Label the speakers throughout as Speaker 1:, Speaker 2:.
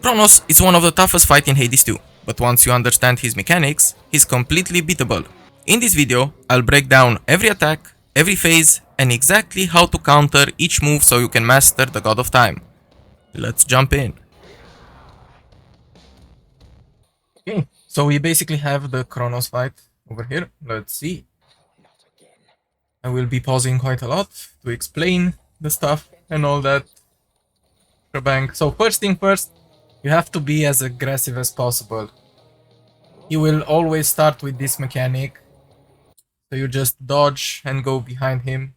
Speaker 1: Chronos is one of the toughest fights in Hades 2, but once you understand his mechanics, he's completely beatable. In this video, I'll break down every attack, every phase, and exactly how to counter each move so you can master the God of Time. Let's jump in. Okay, so we basically have the Chronos fight over here. Let's see. I will be pausing quite a lot to explain the stuff and all that. Shebang. So first thing first, you have to be as aggressive as possible. He will always start with this mechanic. So you just dodge and go behind him,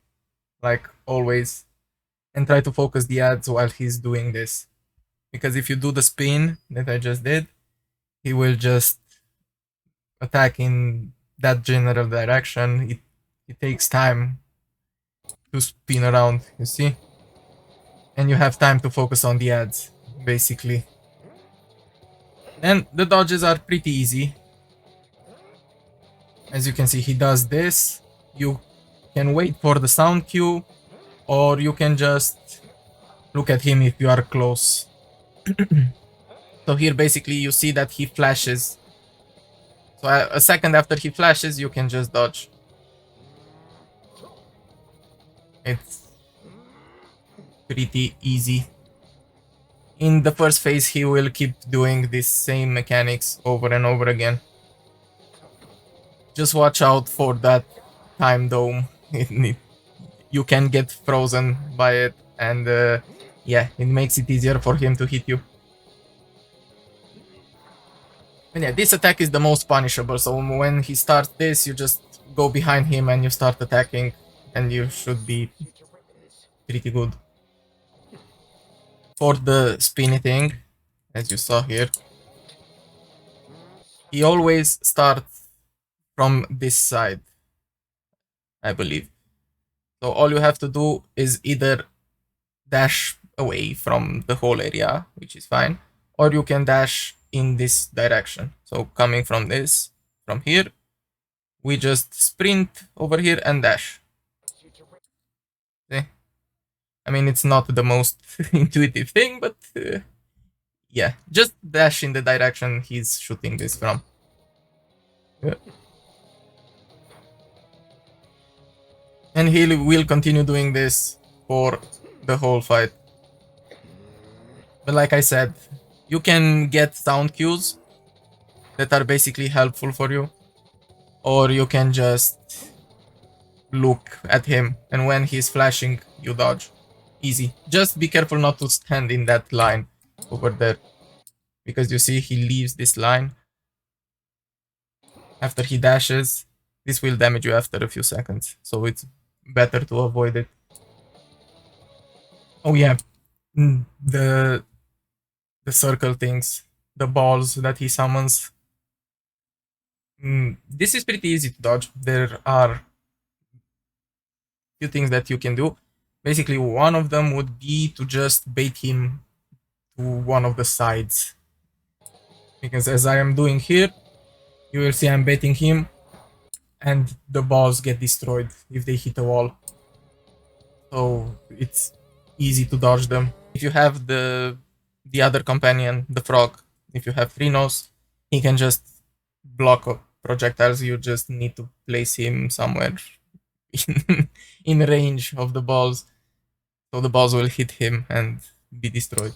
Speaker 1: like always, and try to focus the ads while he's doing this. Because if you do the spin that I just did, he will just attack in that general direction. It takes time to spin around, you see? And you have time to focus on the ads, basically. And the dodges are pretty easy. As you can see, he does this. You can wait for the sound cue, or you can just look at him if you are close. So here basically you see that he flashes. So a second after he flashes, you can just dodge. It's pretty easy. In the first phase, he will keep doing these same mechanics over and over again. Just watch out for that time dome. You can get frozen by it, and yeah, it makes it easier for him to hit you. And yeah, this attack is the most punishable, so when he starts this, you just go behind him and you start attacking, and you should be pretty good. For the spinny thing, as you saw here, he always starts from this side, I believe. So all you have to do is either dash away from the whole area, which is fine, or you can dash in this direction. So coming from this, from here, we just sprint over here and dash. See? I mean, it's not the most intuitive thing, but yeah, just dash in the direction he's shooting this from. Yeah. And he will continue doing this for the whole fight. But like I said, you can get sound cues that are basically helpful for you, or you can just look at him, and when he's flashing, you dodge. Easy. Just be careful not to stand in that line over there, because you see he leaves this line. After he dashes, this will damage you after a few seconds, so it's better to avoid it. Oh yeah, the circle things, the balls that he summons. This is pretty easy to dodge. There are few things that you can do. Basically, one of them would be to just bait him to one of the sides. Because as I am doing here, you will see I'm baiting him, and the balls get destroyed if they hit a wall. So it's easy to dodge them. If you have the other companion, the frog, if you have Chronos, he can just block projectiles. You just need to place him somewhere in range of the balls, so the balls will hit him and be destroyed.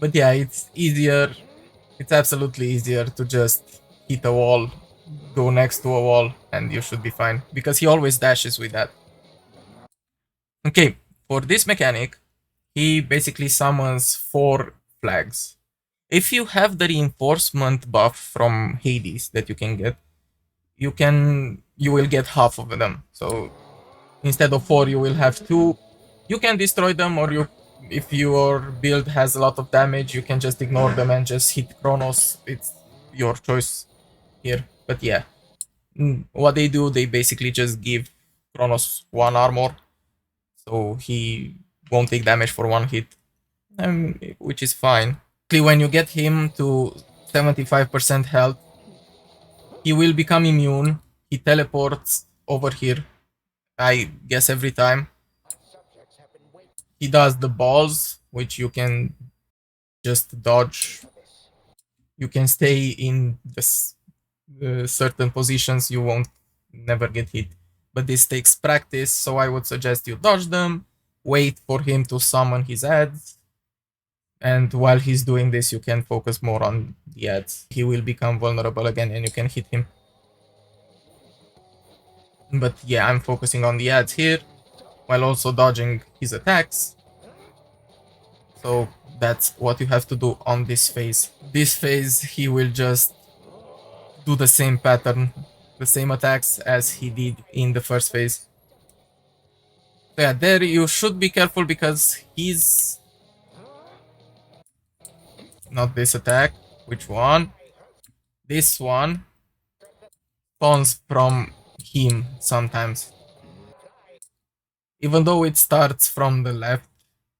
Speaker 1: But yeah, it's easier. It's absolutely easier to just hit a wall, go next to a wall, and you should be fine, because he always dashes with that. Okay, for this mechanic, he basically summons 4 flags. If you have the reinforcement buff from Hades that you can get, you will get half of them. So instead of 4, you will have 2. You can destroy them, or if your build has a lot of damage, you can just ignore them and just hit Chronos. It's your choice here. But yeah, what they do, they basically just give Chronos 1 armor, so he won't take damage for 1 hit, which is fine. When you get him to 75% health, he will become immune. He teleports over here, I guess every time. He does the balls, which you can just dodge. You can stay in this certain positions, you won't never get hit. But this takes practice, so I would suggest you dodge them, wait for him to summon his ads, and while he's doing this, you can focus more on the ads. He will become vulnerable again and you can hit him. But yeah, I'm focusing on the ads here, while also dodging his attacks. So that's what you have to do on this phase. This phase, he will just do the same pattern, the same attacks as he did in the first phase. So yeah, there you should be careful because he's... Not this attack. Which one? This one spawns from him sometimes. Even though it starts from the left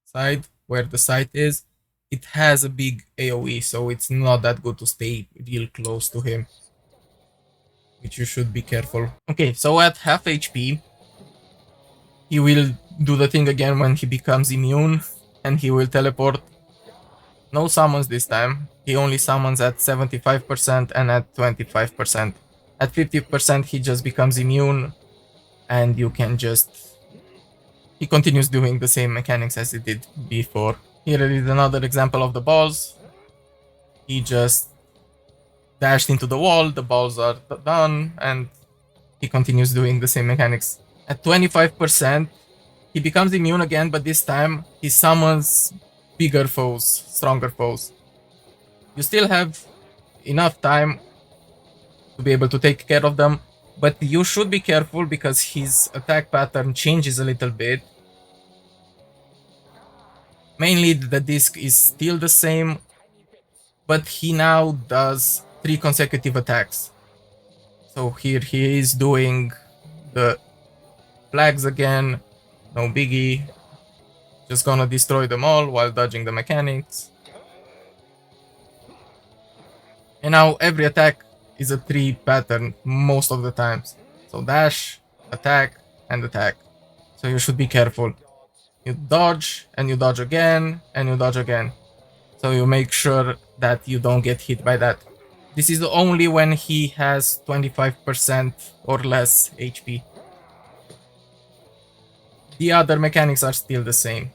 Speaker 1: side, where the site is, it has a big AoE, so it's not that good to stay real close to him. Which you should be careful. Okay, so at half HP, he will do the thing again when he becomes immune, and he will teleport. No summons this time. He only summons at 75% and at 25%. At 50% he just becomes immune, and you can just... He continues doing the same mechanics as he did before. Here is another example of the balls. He just dashed into the wall, the balls are done, and he continues doing the same mechanics. At 25%, he becomes immune again, but this time he summons bigger foes, stronger foes. You still have enough time to be able to take care of them, but you should be careful because his attack pattern changes a little bit. Mainly the disc is still the same, but he now does 3 consecutive attacks. So here he is doing the flags again, no biggie. Just gonna destroy them all while dodging the mechanics. And now every attack is a 3 pattern most of the times. So dash, attack, and attack. So you should be careful. You dodge, and you dodge again, and you dodge again. So you make sure that you don't get hit by that. This is only when he has 25% or less HP. The other mechanics are still the same.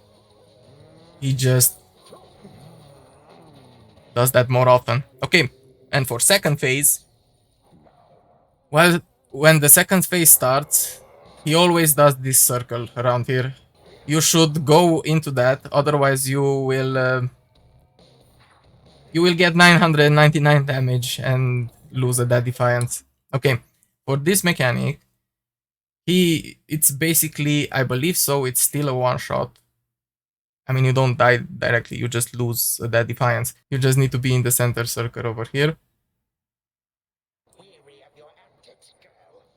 Speaker 1: He just does that more often. Okay, and for second phase, well, when the second phase starts, he always does this circle around here. You should go into that, otherwise you will get 999 damage and lose a dead defiance. Okay, for this mechanic, it's basically, I believe so, it's still a one-shot. I mean, you don't die directly, you just lose a dead defiance. You just need to be in the center circle over here.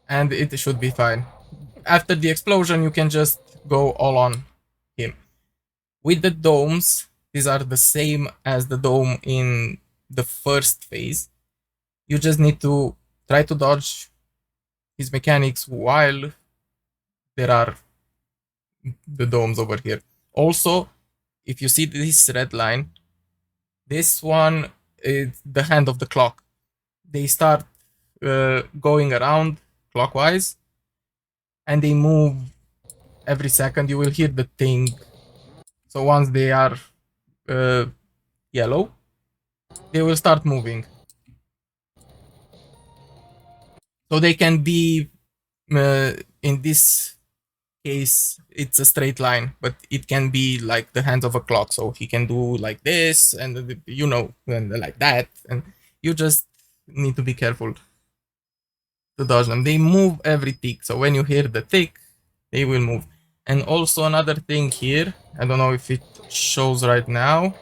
Speaker 1: And it should be fine. After the explosion, you can just go all on him. With the domes, these are the same as the dome in the first phase. You just need to try to dodge his mechanics while there are the domes over here. Also, if you see this red line, this one is the hand of the clock. They start going around clockwise, and they move every second. You will hear the thing. So once they are yellow, they will start moving. So they can be, in this case, it's a straight line, but it can be like the hands of a clock. So he can do like this, and you know, and like that, and you just need to be careful to dodge them. They move every tick, so when you hear the tick, they will move. And also another thing here, I don't know if it shows right now,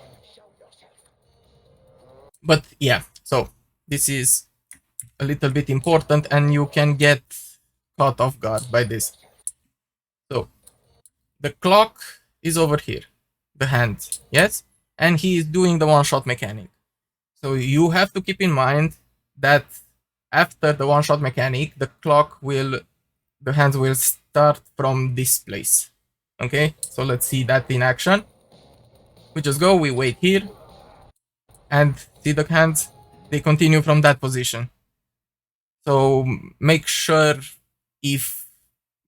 Speaker 1: but yeah, so this is a little bit important, and you can get caught off guard by this. So the clock is over here, the hand, yes, and he is doing the one-shot mechanic. So you have to keep in mind that after the one-shot mechanic, the hands will start from this place. Okay, so let's see that in action. We just go, we wait here, And see the hands? They continue from that position. So make sure if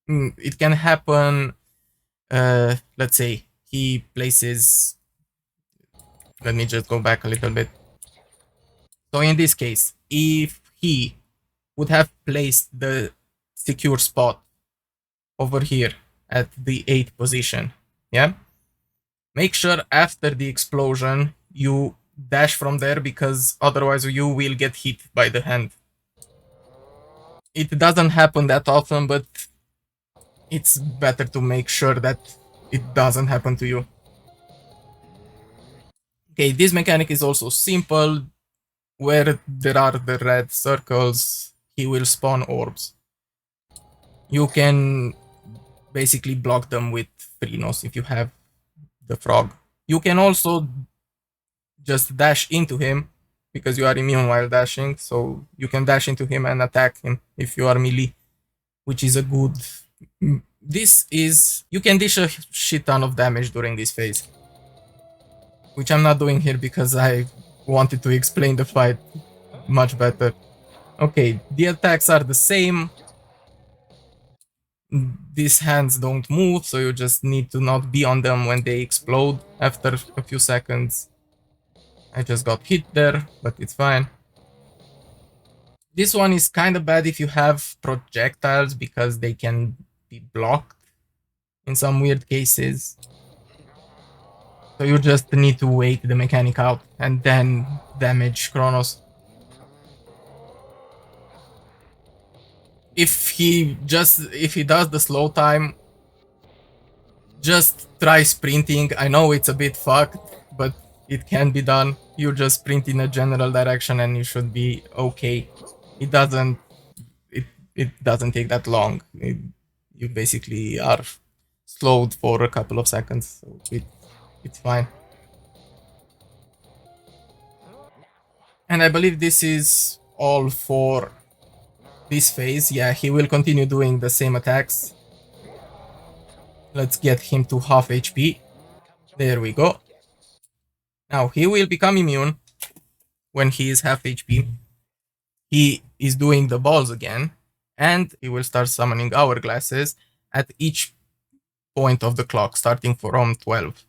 Speaker 1: it can happen, let's say he places, let me just go back a little bit. So in this case, if he would have placed the secure spot over here at the 8th position, yeah? Make sure after the explosion you dash from there, because otherwise you will get hit by the hand. It doesn't happen that often, but it's better to make sure that it doesn't happen to you. Okay, this mechanic is also simple. Where there are the red circles, he will spawn orbs. You can basically block them with Chronos if you have the frog. You can also just dash into him, because you are immune while dashing, so you can dash into him and attack him if you are melee, which is a good... This is... You can dish a shit ton of damage during this phase, which I'm not doing here because I wanted to explain the fight much better. Okay, the attacks are the same. These hands don't move, so you just need to not be on them when they explode after a few seconds. I just got hit there, but it's fine. This one is kind of bad if you have projectiles, because they can be blocked in some weird cases. So you just need to wait the mechanic out and then damage Chronos. If he does the slow time, just try sprinting. I know it's a bit fucked, but it can be done. You just sprint in a general direction and you should be okay. It doesn't take that long. You basically are slowed for a couple of seconds, so it's fine. And I believe this is all for this phase. Yeah, he will continue doing the same attacks. Let's get him to half HP. There we go. Now he will become immune when he is half HP. He is doing the balls again, and he will start summoning hourglasses at each point of the clock, starting from 12.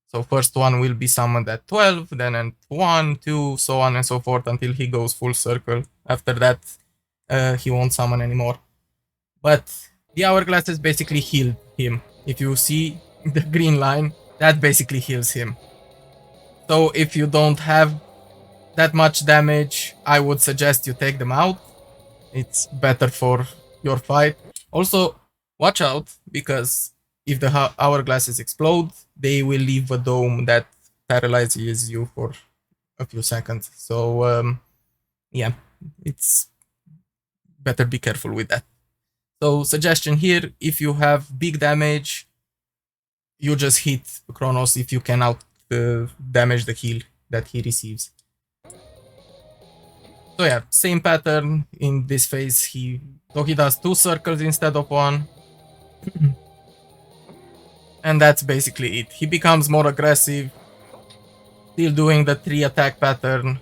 Speaker 1: So first one will be summoned at 12, then at 1, 2, so on and so forth until he goes full circle. After that, he won't summon anymore. But the hourglasses basically heal him. If you see the green line, that basically heals him. So if you don't have that much damage, I would suggest you take them out. It's better for your fight. Also, watch out, because if the hourglasses explode, they will leave a dome that paralyzes you for a few seconds. So, yeah, it's better be careful with that. So, suggestion here, if you have big damage, you just hit Chronos if you can out damage the heal that he receives. So yeah, same pattern in this phase. He does 2 circles instead of 1. And that's basically it. He becomes more aggressive, still doing the 3 attack pattern.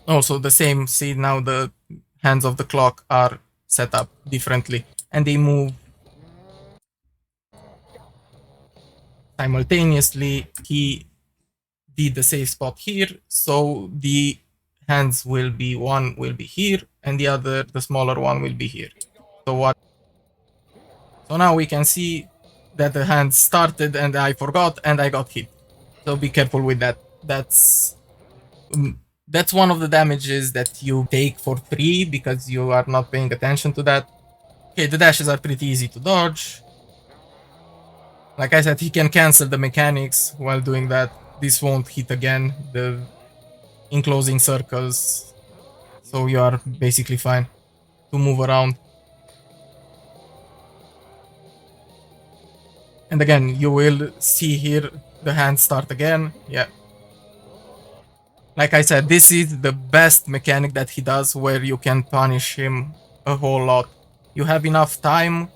Speaker 1: Also the same, see now the hands of the clock are set up differently and they move simultaneously. He did the safe spot here, so the hands will be, one will be here and the other, the smaller one, will be here. So now we can see that the hands started and I forgot and I got hit. So be careful with that. That's one of the damages that you take for free because you are not paying attention to that. Okay, the dashes are pretty easy to dodge. Like I said, he can cancel the mechanics while doing that. This won't hit again, the enclosing circles, so you are basically fine to move around. And again, you will see here the hands start again. Yeah. Like I said, this is the best mechanic that he does, where you can punish him a whole lot. You have enough time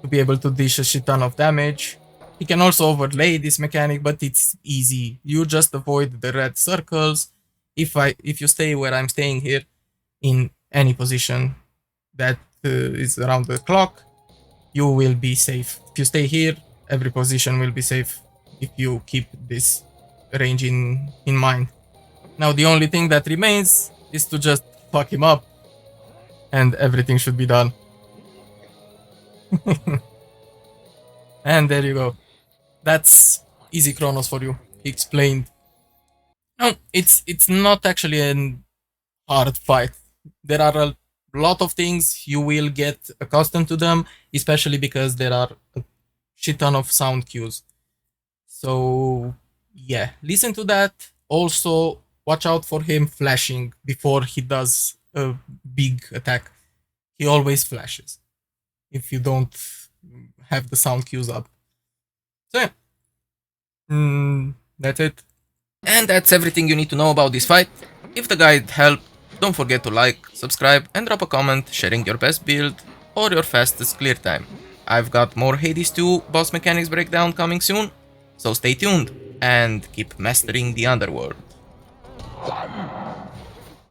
Speaker 1: to be able to dish a shit ton of damage. He can also overlay this mechanic, but it's easy. You just avoid the red circles. If you stay where I'm staying here, in any position that is around the clock, you will be safe. If you stay here, every position will be safe if you keep this range in mind. Now the only thing that remains is to just fuck him up, and everything should be done. And there you go. That's easy Chronos for you. He explained. No, it's not actually a hard fight. There are a lot of things, you will get accustomed to them, especially because there are a shit ton of sound cues. So yeah, listen to that. Also, watch out for him flashing before he does a big attack. He always flashes if you don't have the sound cues up. So yeah, that's it. And that's everything you need to know about this fight. If the guide helped, don't forget to like, subscribe, and drop a comment sharing your best build or your fastest clear time. I've got more Hades 2 boss mechanics breakdown coming soon, so stay tuned and keep mastering the underworld.